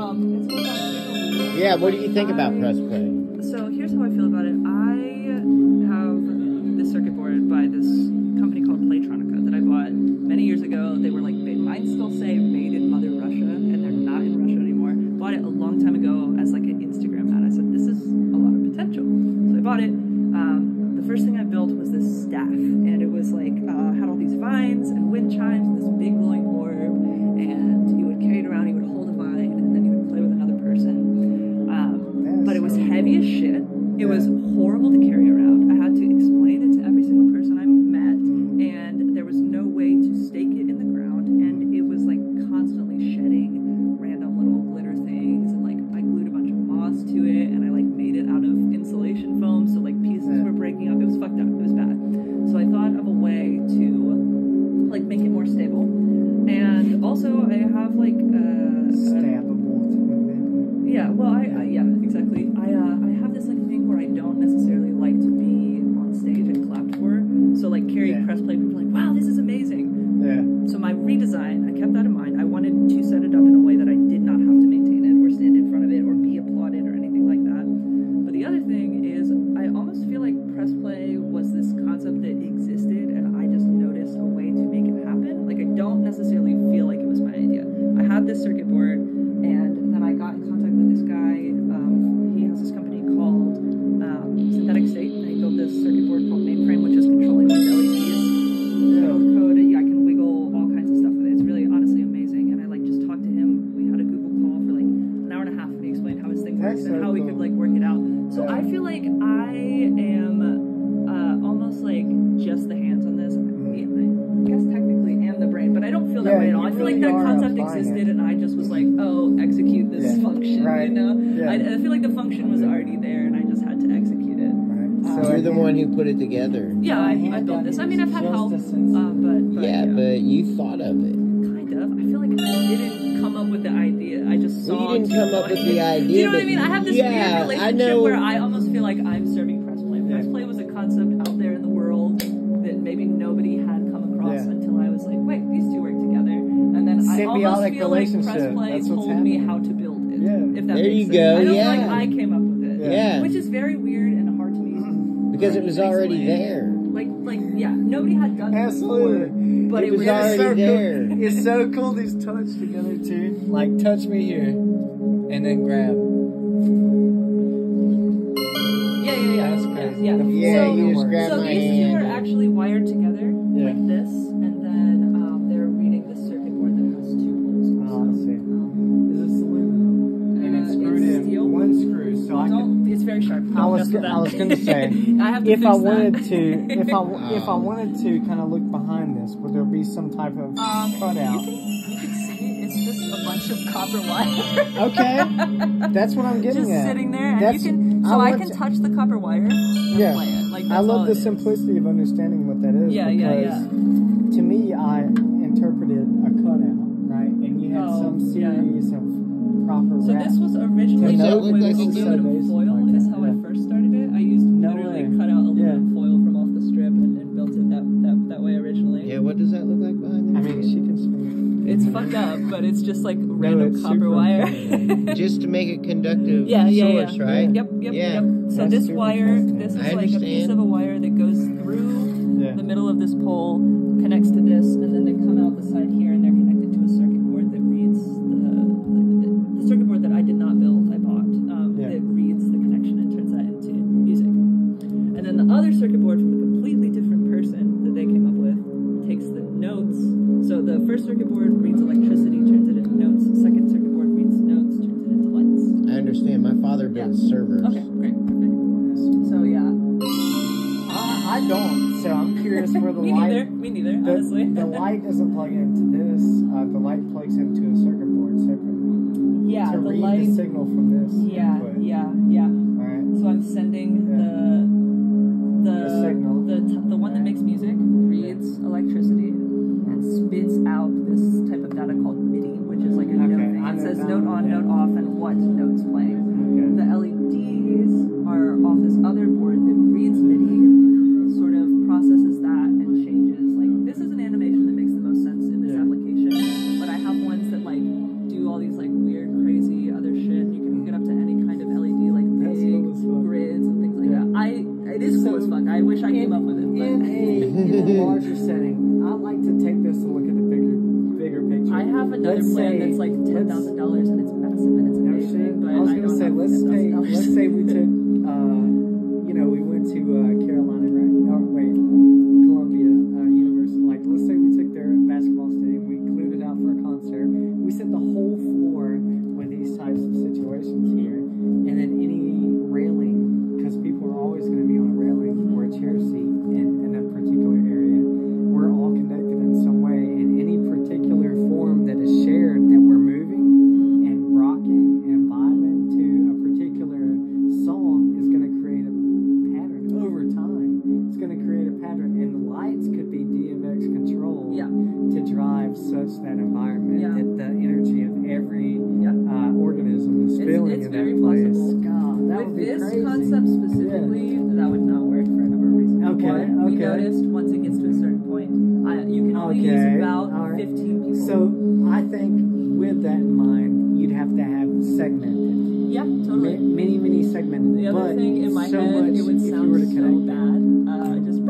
Yeah, what do you think about PressPlay? So here's how I feel about it. I have this circuit board by this company called Playtronica that I bought many years ago. They were like, mine still say made in Mother Russia, and they're not in Russia anymore. Bought it a long time ago as like an Instagram ad. I said, this is a lot of potential. So I bought it. The first thing I built was this staff, and it was like, had all these vines and wind chimes and this big glowing orb, and you would carry it around, you would hold a vine, and then you would play with another person. But it was heavy as shit. It was horrible to carry around. I had to explain it to every single person I met, and there was no way to stake it in the ground, and it was like constantly shedding random little glitter things, and like I glued a bunch of moss to it, and I like made it out of insulation foam, so like pieces were breaking up. It was fucked up. It was bad. So I thought of a way to like make it more stable, and also I have like yeah, well, yeah, exactly. I have this like thing where I don't necessarily like to be on stage and clapped for. So like carrying PressPlay, people are like, wow, this is amazing. Yeah. So my redesign, I kept that in mind. I wanted to set it up in a way that I did not have to maintain it or stand in front of it or be applauded or anything like that. But the other thing is, I almost feel like PressPlay was this concept that existed, and I just noticed a way to make it happen. Like I don't necessarily feel like it was my idea. I had this circuit board, and then I got in contact with this guy. He has this company called Synthetic State, and he built this circuit board called Mainframe, which is controlling these LEDs. So code, I can wiggle all kinds of stuff with it. It's really honestly amazing. And I like just talked to him. We had a Google call for like an hour and a half, and he explained how his thing works and how we could like work it out. So I feel like I am almost like just the hands on this. I guess technically am the brain, but I don't feel that way at all. I feel like that concept existed, and I just was like, oh, execute this function, you know? I feel like the function was already there, and I just had to execute it. So you're the one who put it together. Yeah, I built this. I mean, I've had help, but yeah, but you thought of it. Kind of. I feel like I didn't come up with the idea. I just saw. Well, you didn't come up with the idea. Do you know what I mean? I have this weird relationship where I almost feel like I'm serving PressPlay. PressPlay was a concept out there in the world that maybe nobody had come across until I was like, wait, these two work together. And then I almost feel like PressPlay told me how to build it. If that there makes you sense. go. I don't feel like I came up with it. Yeah. Which is very weird and hard to me. Because it was already there. Like, yeah, nobody had done it before, but it was already there. Cool. It's so cool these touch together too. Like touch me here, and then grab. Yeah. That's crazy. Yeah. Yeah, you just grab so my these hand. two are actually wired together like this, and then they're reading the circuit board that has two poles. Oh, I see. Is this aluminum? And it's screwed in steel. One screw, so I can. It's very sharp. I was gonna say, I have to if fix I that. wanted to, if I wanted to kind of look behind this, would there be some type of cutout? You can see it's just a bunch of copper wire. Okay, that's what I'm getting just at. Sitting there, and you can. So I can touch the copper wire and play it. Like that's I love the it simplicity of understanding what that is. Yeah. To me, I interpreted a cutout, right? And you had some series of proper. So this was originally Does with that look like aluminum foil. Is how I first started it. I used literally cut out aluminum foil from off the strip and built it that way originally. Yeah, what does that look like behind there? I mean, she can spin. It's fucked up, but it's just like random copper wire. Just to make it conductive source, right? Yep. So this wire, this is like a piece of a wire that goes through the middle of this pole, connects to this, and then they come out the side here, and they're connected to a circuit board that reads the circuit board that I did not build, I bought, that reads the connection and turns that into music. And then the other circuit board from a completely different person that they came up with takes the notes. So the first circuit board reads electricity, turns it into notes. The second circuit board reads notes, turns it into lights. I understand. My father builds servers. Okay, great, perfect. So yeah. I don't. So I'm curious where the light. Me neither. Honestly. The light doesn't plug into this. The light plugs into a circuit board separately. Yeah, to the read light. the signal from this. Yeah. All right. So I'm sending the signal. The one that makes music reads electricity and spits out this type of data called MIDI, which is like a note thing. It says note on, note off, and what note's playing. The LEDs are off this other board that reads MIDI, sort of processes that and changes. Like this is an animation that makes the most sense in this application, but I have ones that like do all these like weird, crazy other shit. You can hook it up to any kind of LED, like big grids and things like that. It is cool as fuck. I wish I came up with it. In a larger setting, I like to take this and look at the bigger picture. I have another plan that's like $10,000 and it's massive and it's amazing. But I was gonna say, let's say we took, you know, we went to Carolina, right? No, wait, Columbia University. Like, let's say we took their basketball stadium, we cleared it out for a concert. We set the whole floor with these types of situations here, and then any railing, because people are always going to be on a railing or a chair seat in that particular area. We're all connected in some way, and any particular form that is shared that we're moving and rocking and vibing to a particular song is going to create a pattern over time. It's going to create a pattern, and the lights could be DMX controlled to drive such that environment that the energy of every organism is feeling in that place. God, that would be crazy. With this concept specifically, that would not work for a number of reasons. We noticed once it gets to a certain point, you can only use about 15 people. So I think with that in mind, you'd have to have segmented. Yeah, totally. Many segmented. The other thing in my head, it would sound so bad. Just it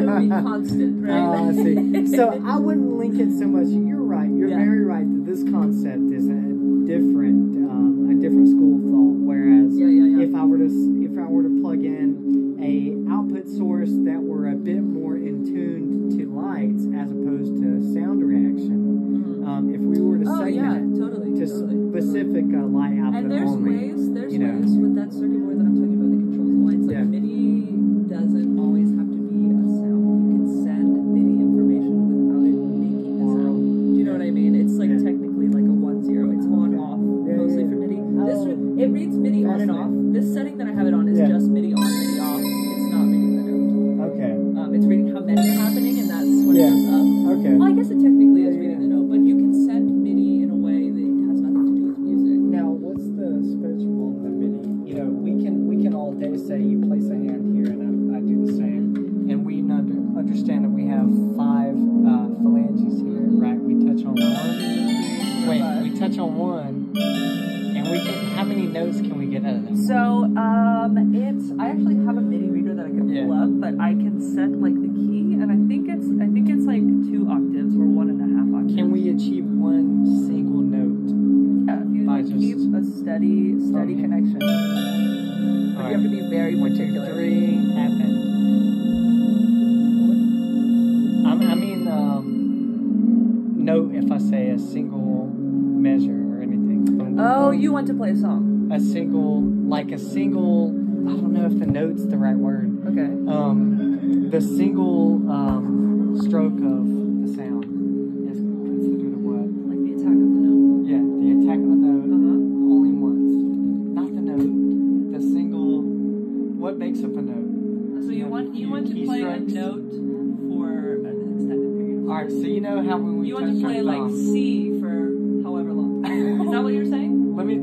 would be constant, right? I see. So I wouldn't link it so much. You're right. You're very right that this concept is a different school of thought. Whereas if I were to plug in a output source that were a bit more in tune to lights as opposed to sound reaction, if we were to segment it to specific light output and there's only, ways with that circuit board that I'm talking about that controls the lights. Like MIDI doesn't always have to be a sound. You can send MIDI information without it making a sound. Do you know what I mean? It's like technically like a 1-0. It's on off mostly for MIDI. It reads MIDI on and off. This setting that I have it on is just MIDI on, MIDI off. It's not reading the note. Okay. It's reading how many are happening, and that's when it goes up. Okay. Well, I guess it technically is reading the note, but you can send MIDI in a way that has nothing to do with music. Now, what's the spectrum on the MIDI? You know, we can all day say you place a hand here, and I do the same, and we understand that we have 5 phalanges here, right? We touch on one. Wait, we touch on one, and we can. How many notes can we get out of that? So, I actually have a MIDI reader that I can pull up, but I can set like the key, and I think it's like 2 octaves or 1.5 octaves. Can we achieve one single note? Yeah, if you keep a steady connection. But you have to be very particular. 3 happened. I mean, note if I say a single measure or anything. Oh, you want to play a song? A single, I don't know if the note's the right word. Okay. The single stroke of the sound is considered a what? Like the attack of the note? Yeah, the attack of the note only once. Not the note. The single, what makes up a note? So you want to play a note for an extended period of time. Alright, so you know how when we want to play like C for however long. Is that what you're saying? Let me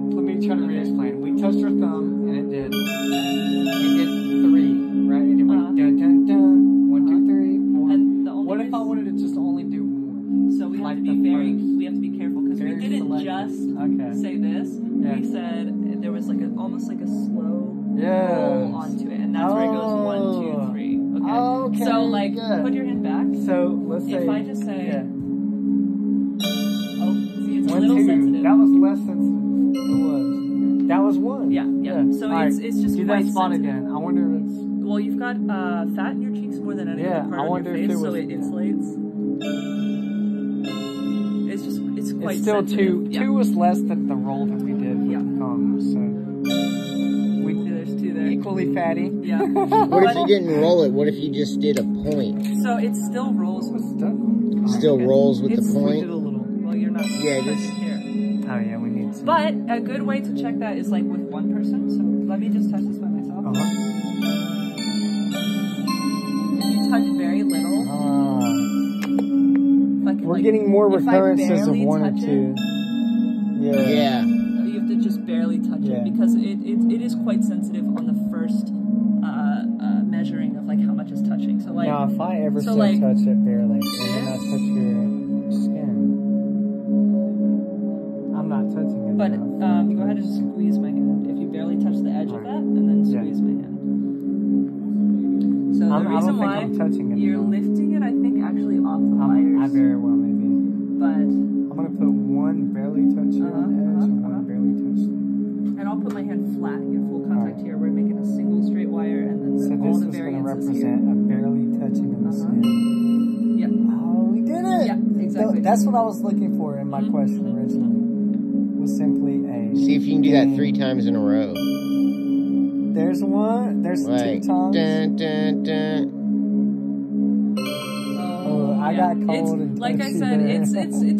try to re-explain. We touched our thumb and it did 3, right? And it went dun dun dun, 1, 2, 3, 4. And the only what if I wanted to just only do 1? So we have to be careful because we didn't just say this. We said there was like almost like a slow roll onto it, and that's where it goes 1, 2, 3. Okay. So like put your hand back. So let's say if I just say see, it's a little sensitive. That was less sensitive. That was 1. Yeah. So it's just do quite that spot sensitive. again. I wonder if it's. Well, you've got fat in your cheeks more than any other part of your face, so it insulates. It's quite it's still sensitive. 2. 2 was less than the roll that we did with the thumb, so there's 2 there. Equally fatty. Yeah. What if you didn't roll it? What if you just did a point? So it still rolls with stuff. Still rolls with the point. A little. Well, you're not. Yeah, just here. Oh yeah, we need some. But a good way to check that is like with one person. So let me just touch this by myself. If you touch very little, we're getting more recurrences of 1 or 2. Yeah. You have to just barely touch it because it is quite sensitive on the first measuring of like how much is touching. So like now if I ever touch it barely, and then I touch your skin, I'm I'm not touching it. But go ahead and squeeze my hand. If you barely touch the edge of that, and then squeeze my hand. So the reason why you're lifting it, I think, actually off the wires. I very well may be. But I'm gonna put one barely touch here on the edge and one barely touch. And I'll put my hand flat, get full contact here. We're making a single straight wire, and then all the variances here. So this is gonna represent a barely touching of the skin. Yep. Oh, we did it! Yeah, exactly. That's what I was looking for in my question originally. Was simply a. See if you can do that 3 times in a row. There's one. There's like, 2 times. Dun, dun, dun. I got cold and like I said, it's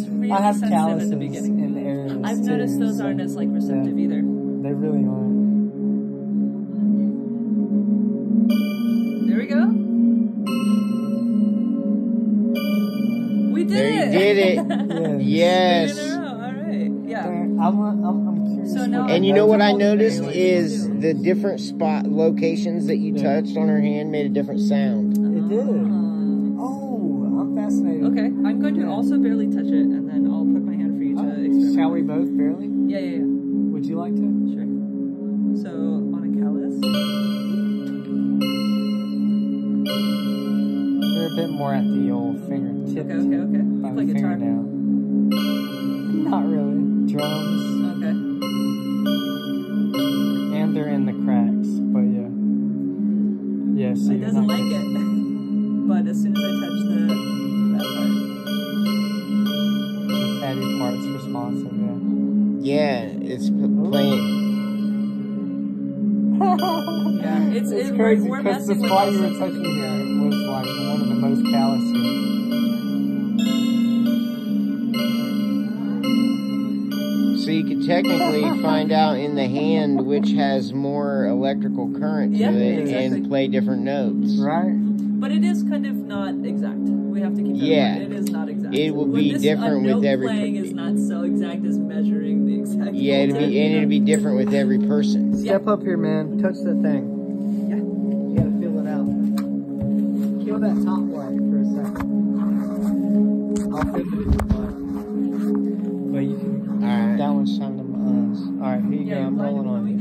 really I have sensitive in the beginning. In the areas I've noticed those aren't as like receptive either. They really aren't. There we go. We did it. You did it. Yes. All right. Yeah. I'm curious. So now, and you know what I noticed is the different locations that you touched on her hand made a different sound. It did. Fascinating. Okay, I'm going to also barely touch it, and then I'll put my hand for you to experiment. Shall we both barely? Yeah. Would you like to? Sure. So, on a callus. You're a bit more at the old fingertip. Okay. By Play guitar now. Not really. Drums. Okay. And they're in the cracks, but yeah. Yeah, so it doesn't like it. But as soon as I touch that part. The fatty part's responsive, yeah. Yeah, it's playing. Yeah, it's crazy we're because the messing spot with you were touching here was like one of the most callous. So you could technically find out in the hand which has more electrical current to it and play different notes. Right. But it is kind of not exact. We have to keep that in mind. It is not exact. It will be different with every playing is not so exact as measuring the exact. Yeah, it'll be different with every person. Step up here, man. Touch that thing. Yeah. You gotta feel it out. Kill that top light for a second. I'll feel it. But you can. Alright. That one's shining in my eyes. Alright, here you go. I'm rolling on you.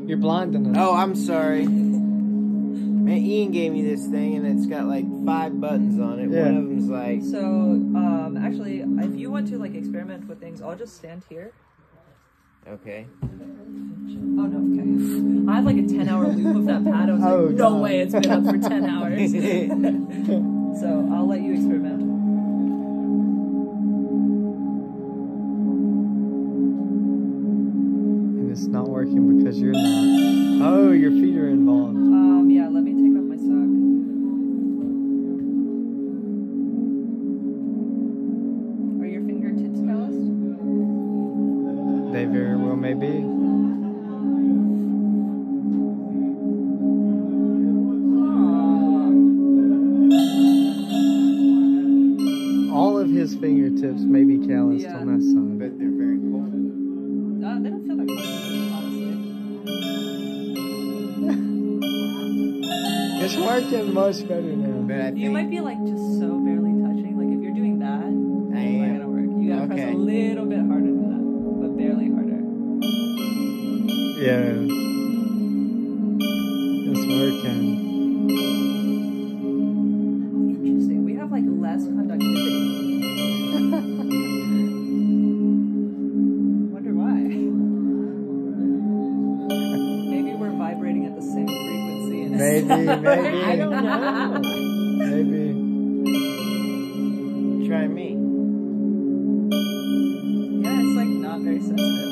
You're blinding us. Oh, I'm sorry. Man, Ian gave me this thing, and it's got like 5 buttons on it. Yeah. One of them's like. So, actually, if you want to like experiment with things, I'll just stand here. Okay. Oh no, okay. I have like a 10-hour loop of that pad. I was like, no way, it's been up for 10 hours. So I'll let you experiment. And it's not working because you're not. Oh, your feet are involved. Yeah, let me take off my sock. Are your fingertips calloused? They very well may be. All of his fingertips may be calloused on that side. But they're very cold. They don't feel that cold, honestly. It's working much better now. But I think you might be like just so barely touching. Like if you're doing that, it's not gonna work. You gotta press a little bit harder than that, but barely harder. Yeah. It's working. Oh, interesting. We have like less conductivity. Wonder why. Maybe we're vibrating at the same frequency. Maybe. I don't know. Maybe. Try me. Yeah, it's like not very sensitive.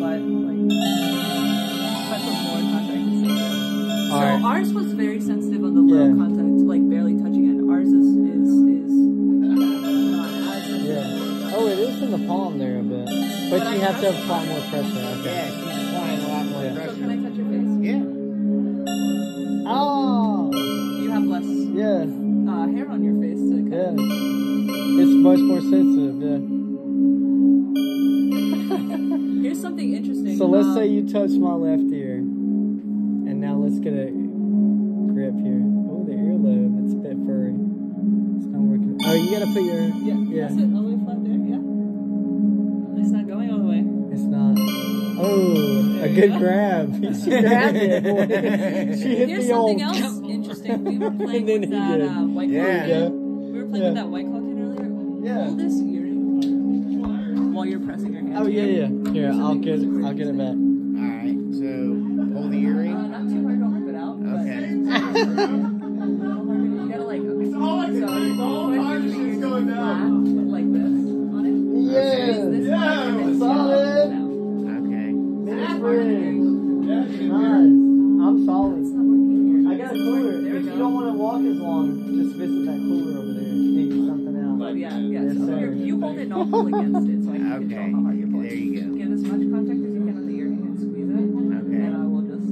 But like, if I put more contact, it's sensitive. So ours was very sensitive on the low contact, like barely touching it. Ours is not as sensitive. Yeah. Oh, it is in the palm there a bit. But you have to apply more pressure. Okay. Yeah, she's applying a lot more pressure. So can I touch your face? Yeah. Oh! You have less hair on your face to kind of... It's much more sensitive, Here's something interesting. So let's say you touch my left ear. And now let's get a grip here. Oh, the earlobe. It's a bit furry. It's not working. Oh, you gotta put your... Yeah. That's it, all the way flat there, yeah. It's not going all the way. It's not. Oh, a good grab. She grabbed it, boy. She hit Here's the old... something else interesting. We were playing with that White Claw kid. We were playing with that White Claw kid earlier. Yeah. Hold this earring while you're pressing your hand. Oh, yeah. Here, I'll get it back. Alright, so hold the earring. Not too hard, don't rip it out. Okay. You gotta like, okay. So shit's going down. Like this on it. Yeah. Solid. Okay. Nice. I'm solid. I got a cooler. If you don't want to walk as long, just visit that cooler over there and figure something out. But yeah. So you hold it and I'll pull against it so I can control how hard you're pulling. There you go. Get as much contact as you can on the earring and squeeze it. Okay. And I will just...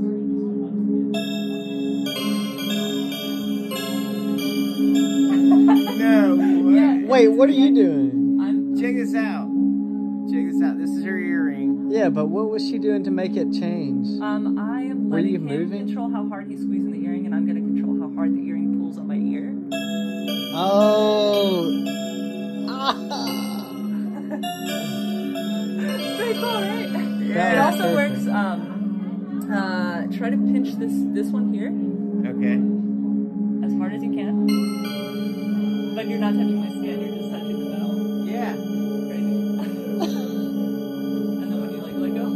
No. Yeah. Wait, what are you doing? Check this out. Check this out. This is her earring. Yeah, but what was she doing to make it change? I am letting him control how hard he's squeezing the earring, and I'm going to control how hard the earring pulls on my ear. Oh. It's pretty cool, right? Yeah. It also works. Try to pinch this one here. Okay. As hard as you can. But you're not touching my skin, you're just touching the metal. Yeah. Crazy. And then when you like let go,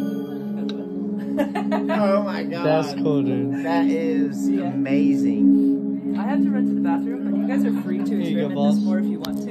Oh my god. That's cool, dude. That is amazing. I have to run to the bathroom, but you guys are free to experiment this more if you want to.